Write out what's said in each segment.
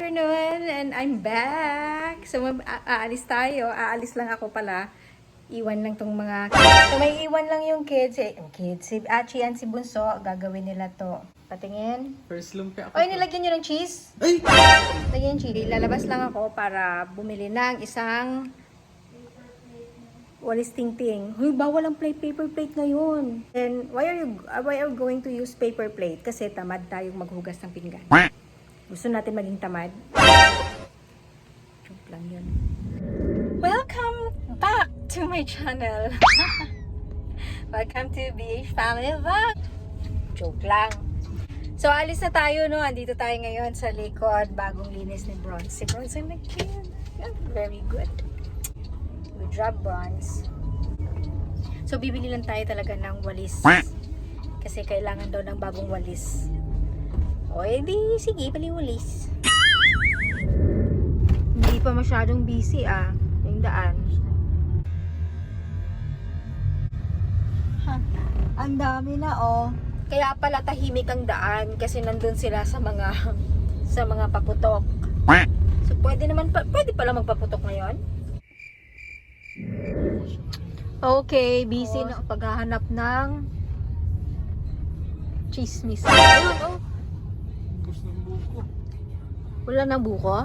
afternoon and I'm back. So aalis tayo. Aalis lang ako pala. Iwan lang tong mga so may iwan lang yung kids. Si Achi and si Bunso, gagawin nila to. Patingin. First lumpia ako. Oy, nilagyan nyo ng cheese? Ay! Lagyan cheese. Lalabas lang ako para bumili ng isang walis ting-ting. Huy, bawal ang paper plate ngayon. And why are you going to use paper plate? Kasi tamad tayong maghugas ng pinggan. Gusto natin maging tamad. Joke lang yun. Welcome back to my channel. Welcome to BH Family Vlog. Joke lang. So, alis na tayo, no? Andito tayo ngayon sa likod. Bagong linis ni Bronze. Si Bronze ay nag-clean. Very good. Good job, Bronze. So, bibili lang tayo talaga ng walis. Kasi kailangan daw ng bagong walis. O, edi, sige, paliwalis. Hindi pa masyadong busy, yung daan. Ang dami na, Kaya pala tahimik ang daan kasi nandun sila sa mga paputok. So, pwede pala magpaputok ngayon? Okay, busy na paghahanap ng chismis. Ayun, Gusto ng buko. Wala nang buko?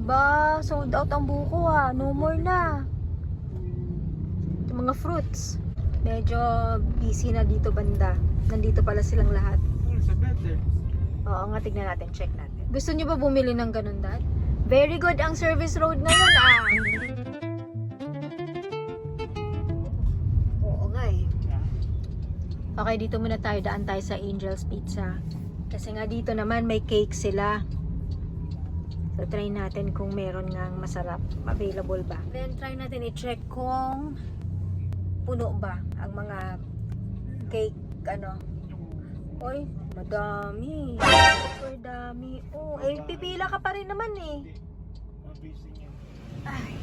Ba, sold out ang buko No more na. Yung mga fruits. Medyo busy na dito banda. Nandito pala silang lahat. Sa better. Oo nga, tignan natin. Check natin. Gusto nyo ba bumili ng ganun, Dad? Very good ang service road ngayon, Oo nga Okay, dito muna tayo. Daan tayo sa Angel's Pizza. Kasi nga dito naman may cake sila. So, try natin kung meron ngang masarap. Available ba? Then, try natin i-check kung puno ba ang mga cake, Oy, madami. Super dami. Pipila ka pa rin naman Ay.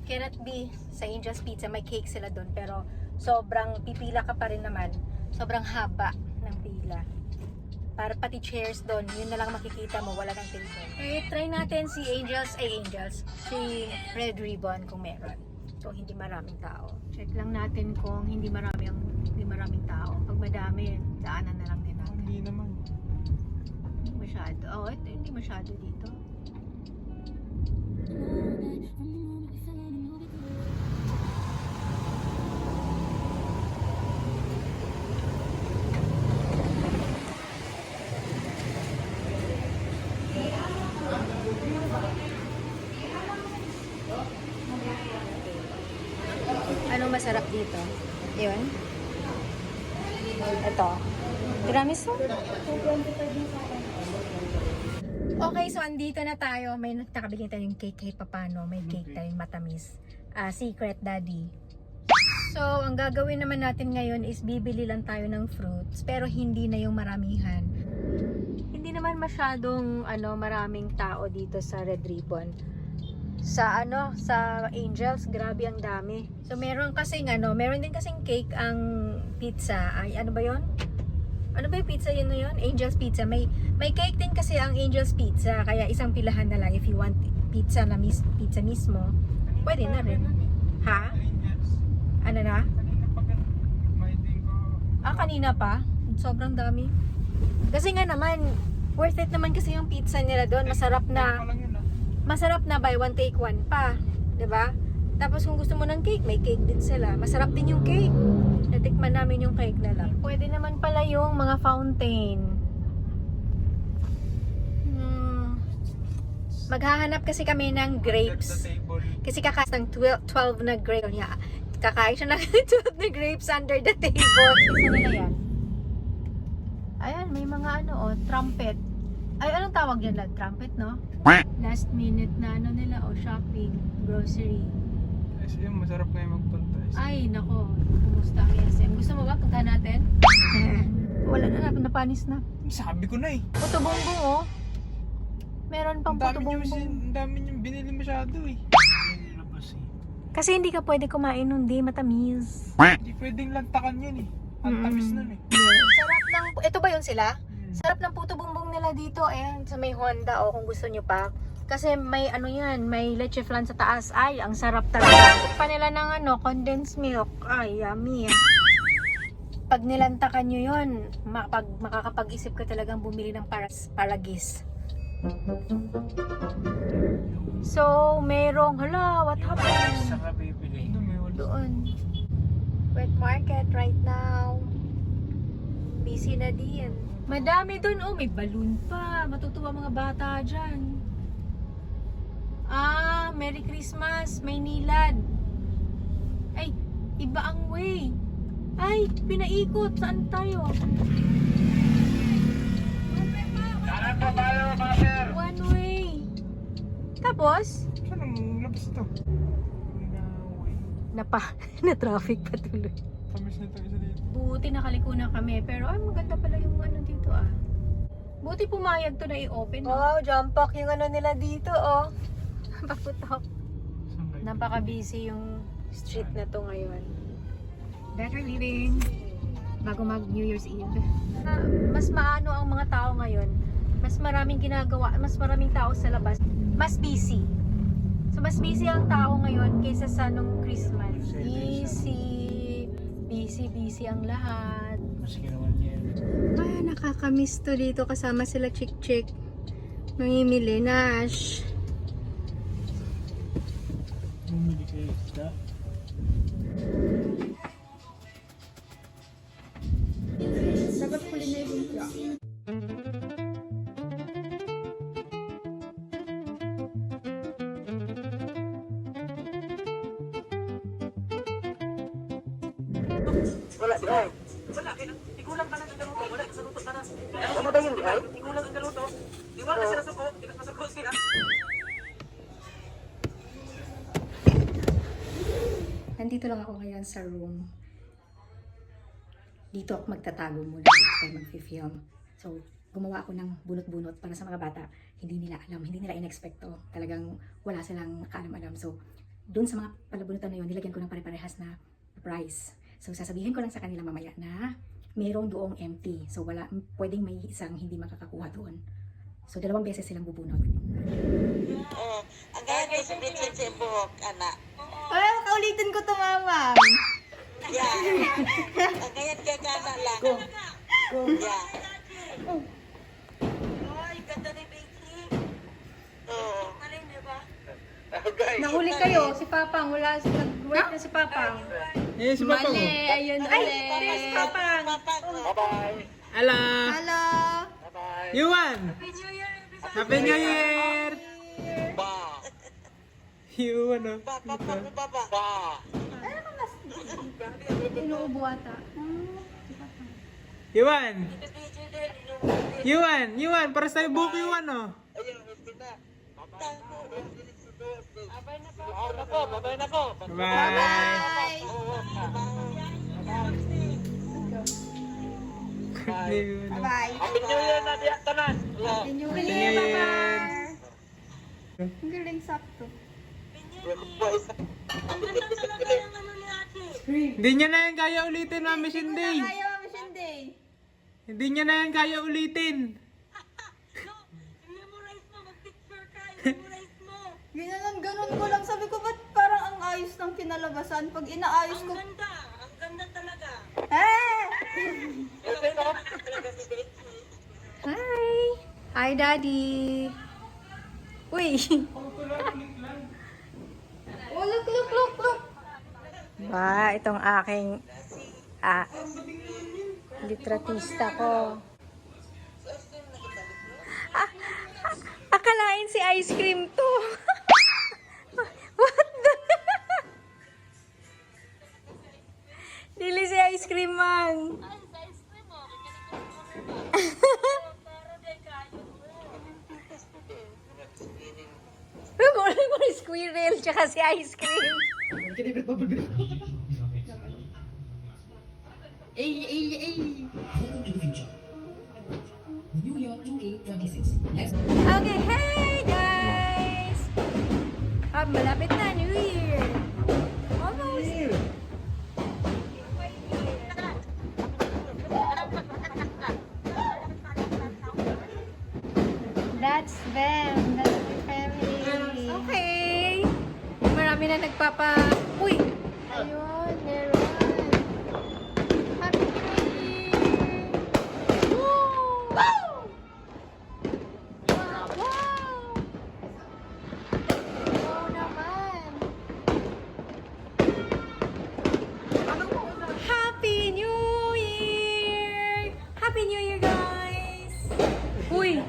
Cannot be sa Angel's Pizza, may cake sila doon, pero sobrang pipila ka pa rin naman. Sobrang haba ng pila. Para pati chairs doon, yun na lang makikita mo, wala nang table. Try natin si si Red Ribbon kung meron. So, hindi maraming tao. Check lang natin kung hindi maraming tao. Pag madami, daanan na lang din natin. Hindi naman. Masyado. Hindi masyado dito. Anong masarap dito? Yun. Ito. Tiramisu? Okay, so andito na tayo. May nakabigay tayong cake kahit papano. May cake tayong matamis. Secret Daddy. So, ang gagawin naman natin ngayon is bibili lang tayo ng fruits. Pero hindi na yung maramihan. Hindi naman masyadong maraming tao dito sa Red Ribbon. Sa Angels, grabe ang dami. So meron din kasing cake ang pizza. Ay, ano ba 'yon? Ano ba yung pizza yun na yun? Angel's Pizza. May cake din kasi ang Angel's Pizza. Kaya isang pilahan na lang if you want pizza mismo. Pwede na rin. Ha? Ano na? Kanina pa? Sobrang dami. Kasi nga naman, worth it naman kasi yung pizza nila doon. Masarap na buy one take one pa, 'di ba? Tapos kung gusto mo ng cake, may cake din sila. Masarap din yung cake. Natikman namin yung cake nila. Pwede naman pala yung mga fountain. Maghahanap kasi kami ng grapes. Kasi kakain ng 12 na grapes. Kakain siya ng 12 na grapes under the table. Isa nila yan. Ayan, may mga trumpet. Ay, anong tawag yan? Trumpet, no? Last minute na nila, shopping, grocery. SM, masarap na yung magpunta. Ay, nako. Kumusta ang SM? Gusto mo ba punta natin? Wala na, napanis na. Sabi ko na Puto bongbong, Meron pang puto bongbong. Ang dami niyong binili masyado Kasi hindi ka pwede kumain nun, di matamis. Hindi pwedeng lantakan yan eh. Ang tamis nun eh. Sarap ng, ito ba yun sila? Sarap ng puto bumbong nila dito. Ayan, sa may Honda o kung gusto nyo pa. Kasi may ano yan, may leche flan sa taas. Ay, ang sarap talaga. Pa nila ng ano, condensed milk. Ay, yummy. Pag nilantakan nyo yun, makakapag-isip ka talagang bumili ng palagis. So, merong, hala, what happened? Saan ka bibili? Doon. Wet market right now. Busy na din. Madami doon. Oh, may balloon pa. Matutuwa mga bata dyan. Ah, Merry Christmas. May nilad. Ay, iba ang way. Ay, pinaikot. Saan tayo? One way. Tapos? Saan ang labas ito? Na-traffic pa tuloy. Tamis na ito isa dito. Buti nakaliko na kami. Pero ay, maganda pala yung ano dito ah. Buti pumayag to na i-open. No? Wow, jump pack yung ano nila dito oh. Paputok. Saan kayo? Napaka-busy yung street na to ngayon. Better living. Bago mag New Year's Eve. Mas maano ang mga tao ngayon. Mas maraming ginagawa. Mas maraming tao sa labas. Mas busy. So, mas busy ang tao ngayon kaysa sa nung Christmas. Busy ang lahat. Mas ginawa niya. Ay, nakakamiss to dito kasama sila Chick. Mamimili, Nash. Bumili kayo isda. Dapat huli na yung Wala di ay. Wala igulang ka na sa luto, wala sa luto ka na. Ano ba yun di ay? Igulang ka luto. Di ba kasi nasuko, di ka masuko sila. Nandito lang ako ngayon sa room. Dito ako magtatago muna. Dito tayo mag-film. So, gumawa ako ng bunot-bunot para sa mga bata. Hindi nila alam, hindi nila in-expecto. Talagang wala silang kaalam-alam. So, dun sa mga palabunutan na yun, nilagyan ko ng pare-parehas na price. So, sasabihin ko lang sa kanila mamaya na mayroong doong empty. So, pwedeng may isang hindi makakakuha doon. So, 2 beses silang bubunot. Oh, ang gaya kay subitsin sa buhok, anak. Ay, kaulitin ko to, mama. Yeah. Ang gaya kay kana lang. Yeah. Ay, ganda ni Becky. Oo. Alin di ba? Nahuli kayo, si Papang. Wala, nag-work na si Papang. Eh, si Papa mo. Mali, ayun ulit. Ay, si Papang. Bye-bye. Hello! Hello. Bye-bye. Yuan! Happy New Year, everybody. Happy New Year! Ba. Yuan oh. Ba, ba. Ba. Inuubo ata. Yuan! Yuan! Para sa'yo buhok Yuan oh. Ayun, hindi na. Babay na po. Bye! Yuan. Bye. Happy New Year na diya tanan. Happy New Happy Year, New Papa. Year. Ang galing sakto. Hindi niya na yan kaya ulitin, Mami Cindy. Hindi niya na yan kaya ulitin. Ganun ko lang. Sabi ko, ba't parang ang ayos ng kinalabasan? Pag inaayos ko, Ang ganda talaga. eh! Hi! Hi, Daddy! Uy! Oh, look. Ba, itong aking litratista ko. Akalain si ice cream to. What the? Dili si ice cream man. Guling ko ni squirrel tsaka si ice cream. Okay, hey guys! Malapit na New Year! Uy! Ayun, meron. Happy New Year! Woo! Wow! Wow! Wow naman. Happy New Year! Happy New Year, guys! Uy!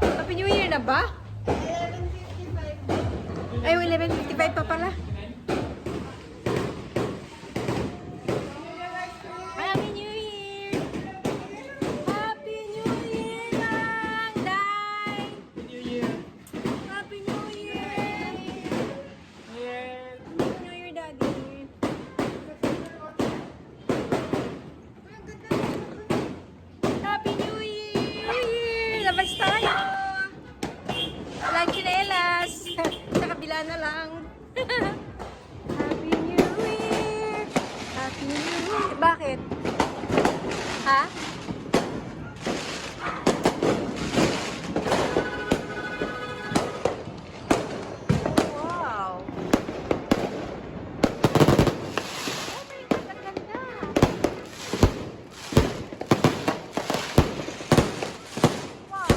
Happy New Year na ba? 11:55. Ay, 11:55 pa pala. Happy New Year! Happy New Year, Nang Day! New Year. Happy New Year! Yeah. Happy New Year, Daddy! Happy New Year! Labas tayo! Walang tsinelas! Sa kabila na lang. Happy New Year! Happy New Year! Bakit? Ha? Wow! Oh my God, ang ganda! Wow!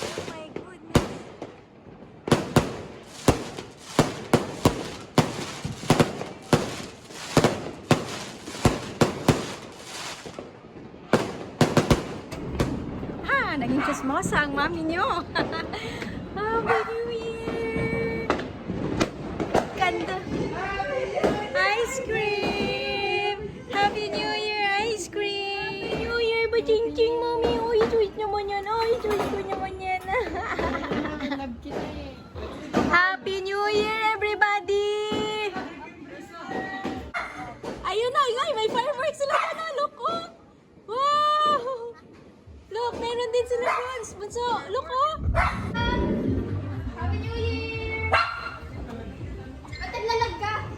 Oh my goodness! Ha! Naging chismosa ang mami nyo! Happy New Year! Ganda! Ice cream! Happy New Year ice cream! New Year ba, ching-ching, mami? Uy, sweet naman yan! Uy, sweet ko naman yan! Love kita eh. Happy New Year, everybody! Ayun na, ay, may fireworks sila pa na. Look, oh! Wow! Look, meron din sila guys. Bunso, look, oh! Happy New Year! At naglalag ka!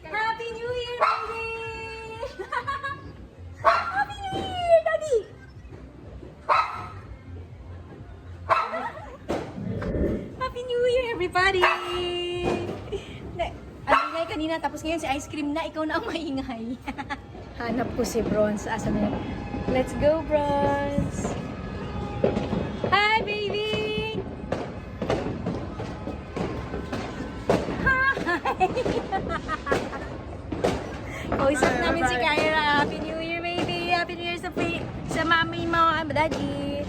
Happy New Year, baby! Happy New Year, Daddy! Happy New Year, everybody! Ang ingay kanina, tapos ngayon si ice cream na, ikaw na ang maingay. Hanap ko si Bronze. Asa na yun? Let's go, Bronze! Hi, baby! Hi! Kausap namin si Kyra. Happy New Year, baby! Happy New Year sa mami mo, daddy!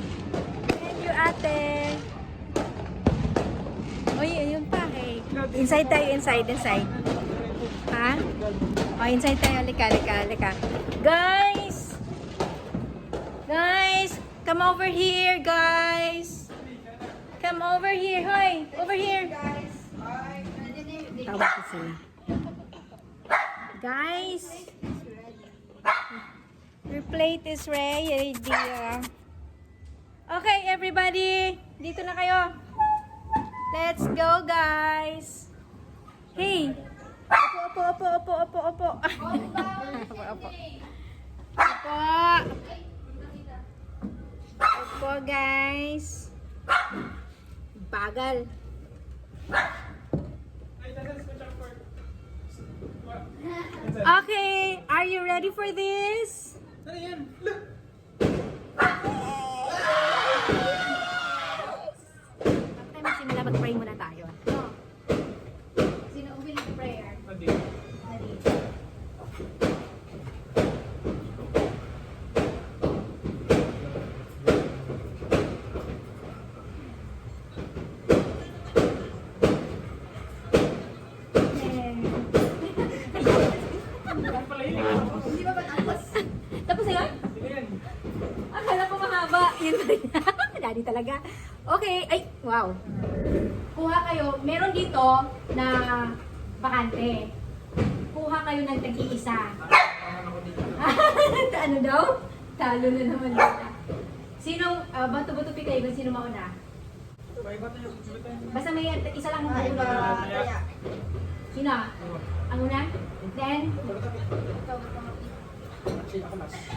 And you, ate! Uy, ayun pa, hey. Inside tayo, inside. Ha? Oh, inside tayo. Lika. Guys! Guys! Come over here, guys! Come over here, hoy! Over here! Tawag ko sila. Guys! Your plate is ready. Okay, everybody! Dito na kayo. Let's go, guys! Hey! Opo. Opo. Opo, guys! Bagal. Okay, are you ready for this? Ano yan? Look! After magsimula, mag-pray muna tayo. Sino will lead prayer? Hindi. Dali. Hindi ba ba tapos? Tapos na yun? Sige yan. Akala ko mahaba. Yun ba yun? Daddy talaga. Okay. Ay, wow. Kuha kayo. Meron dito na bakante. Kuha kayo ng tag-iisa. Ano daw? Talo na naman dito. Sino, bato-bato pi kayo kung sino mauna? Basta may isa lang ang ulo. Sino? Ang una? Then?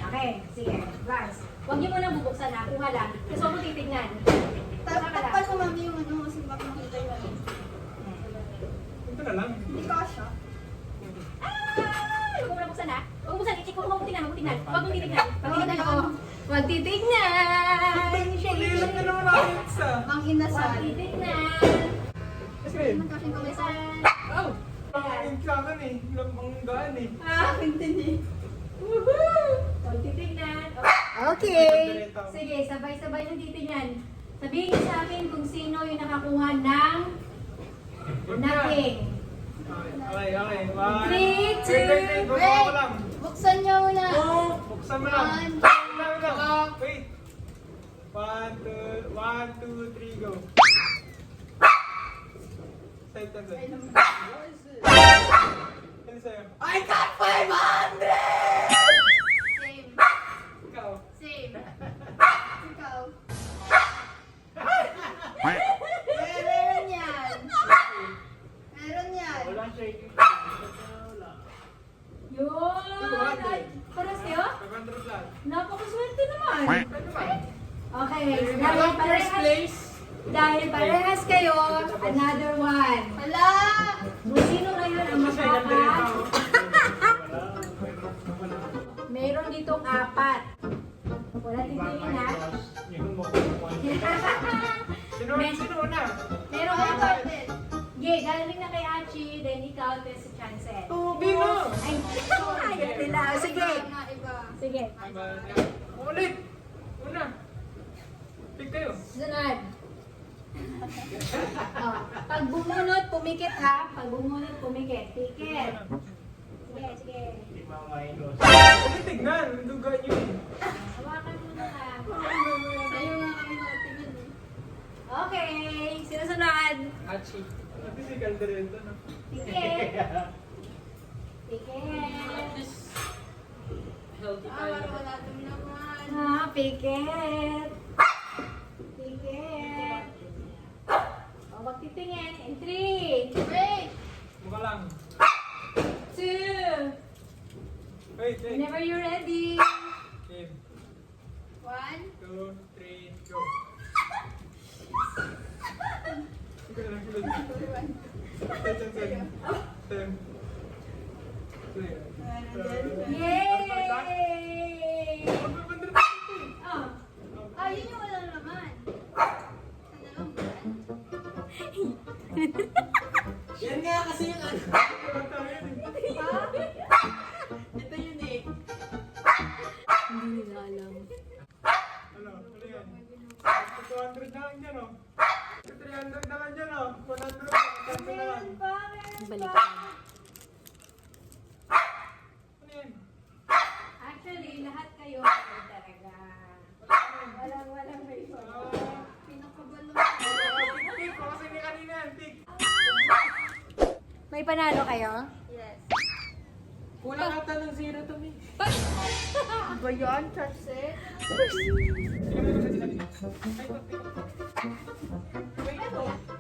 Okay, sige. Lance. Huwag niyo muna bubuksan na. Kuha lang. Kasi huwag mo titignan. Kuha ka lang. Tapos mo mami yung ano, kasi baka Magtitignan! Kulilang na naman ako isa. Mang inasal. Magtitignan! Kasi, Magkasing kumisan. oh! Ang sa akin eh. Ang gaan eh. Akin din eh. Magtitignan. Okay. Sige, sabay-sabay yung titignan. Sabihin niyo sa akin kung sino yung nakakuha ng nothing. Okay, okay. One. 3, 2, Wait, baba ko lang. Buksan niyo muna. Oh, buksan mo lang. One. Wait lang. Wait. 1, 2, 3, go. Side ka doon. Ano sa'yo? I got 500! Same. Ikaw. Same. Ikaw. Meron yan. Meron yan. Wala shaking. Yun! Ay, paras kayo? 500 lang. Napakaswerte naman. Ano ba? Okay, First place. dahil parehas kayo, another one. Hala! Kung sino ngayon ang makaka... Meron ditong 4. Wala titingin ha. Sino una? Meron Ay, 4. din. Okay, galing na kay Achi, then ikaw, then si Chancel. Bino! Ay, ayaw nila. Sige. Mga iba. Sige. Ulit! Una! Pick kayo. Sunod. Oh, pag bumunot, pumikit ha. Pag bumunot, pumikit. Pikit. Sige, sige. Kasi tignan, duga nyo eh. Hawakan mo na ha. Sa'yo nga kami nakatingin eh. Okay, sinusunod. Hachi. Ito si Calderento, no? Pikit. Pikit. Wala din naman. Ah, pikit. Pikit. O, magtitingin. In 3, Wait! Mukha lang. 2, Wait, wait. whenever you're ready. Game. 1. 2, 3, go. Sige lang, sige lang. Ten. Yay! Oh, Ah, yun yung wala naman. Sana lang ba? Yan nga kasi yung ano. Ha? Ito yun eh. hindi nila alam. Ano? Ano yan? 200 na lang dyan, oh. 300 na lang dyan, oh. 100 na lang. Meron pa, meron Balik. pa. Ano yan? Actually, lahat kayo meron talaga. Walang may Pinakabalo. Pick ko kasi ni kanina yan, pick. May panalo kayo? Yes. Kulang ata ng 0 to me. Ba yun? Church set? Sige mo ito sa kanina. Ay, ito. Wait, ito.